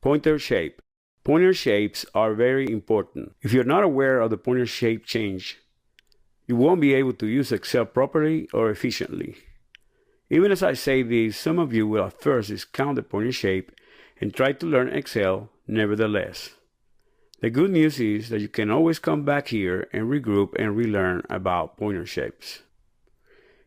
Pointer shape. Pointer shapes are very important. If you're not aware of the pointer shape change, you won't be able to use Excel properly or efficiently. Even as I say this, some of you will at first discount the pointer shape and try to learn Excel nevertheless. The good news is that you can always come back here and regroup and relearn about pointer shapes.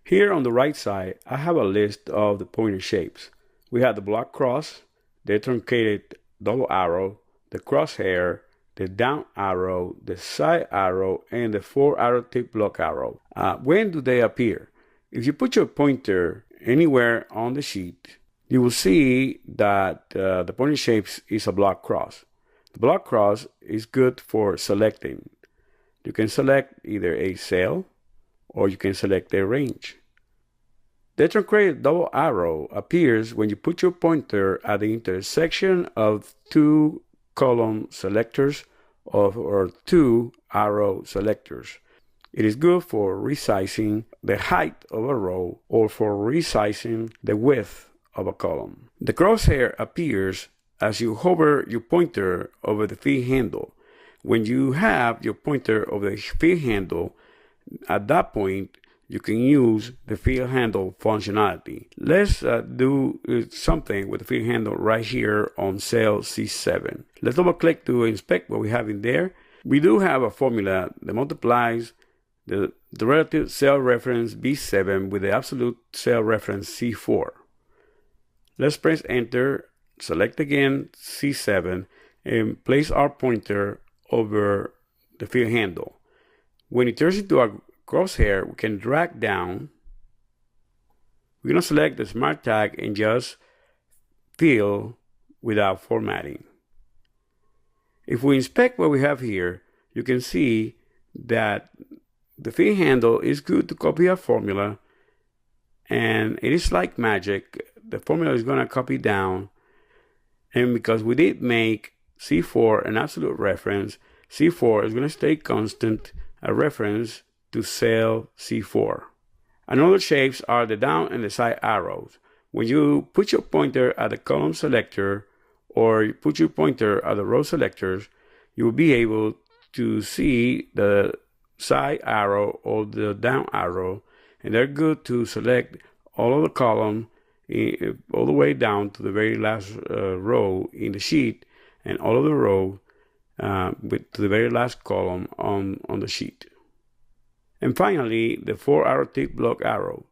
Here on the right side, I have a list of the pointer shapes. We have the block cross, the truncated double arrow, the crosshair, the down arrow, the side arrow, and the 4-arrow tip block arrow. When do they appear? If you put your pointer anywhere on the sheet, you will see that the pointer shapes is a block cross. The block cross is good for selecting. You can select either a cell or you can select a range. The truncated double arrow appears when you put your pointer at the intersection of two column selectors or two arrow selectors. It is good for resizing the height of a row or for resizing the width of a column. The crosshair appears as you hover your pointer over the feed handle. When you have your pointer over the feed handle, at that point, you can use the feed handle functionality. Let's do something with the feed handle right here on cell C7. Let's double click to inspect what we have in there. We do have a formula that multiplies the relative cell reference B7 with the absolute cell reference C4. Let's press enter, select again C7, and place our pointer over the feed handle. When it turns into a crosshair, we can drag down. We're going to select the smart tag and just fill without formatting. If we inspect what we have here, you can see that the feed handle is good to copy a formula, and it is like magic. The formula is going to copy down, and because we did make C4 an absolute reference, C4 is going to stay constant, a reference to cell C4. Another shapes are the down and the side arrows. When you put your pointer at the column selector or you put your pointer at the row selectors, you will be able to see the side arrow or the down arrow, and they're good to select all of the column all the way down to the very last row in the sheet, and all of the row to the very last column on the sheet. And finally, the 4-arrow tip block arrow.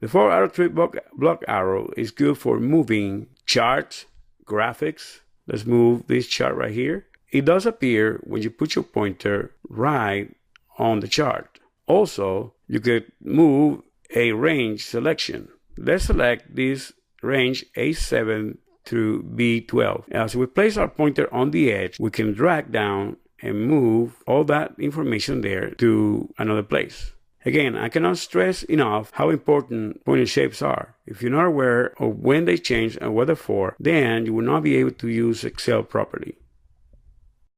The 4-arrow tip block arrow is good for moving charts, graphics. Let's move this chart right here. It does appear when you put your pointer right on the chart. Also, you could move a range selection. Let's select this range A7 through B12. As we place our pointer on the edge, we can drag down and move all that information there to another place. Again, I cannot stress enough how important pointer shapes are. If you're not aware of when they change and what they're for, then you will not be able to use Excel properly.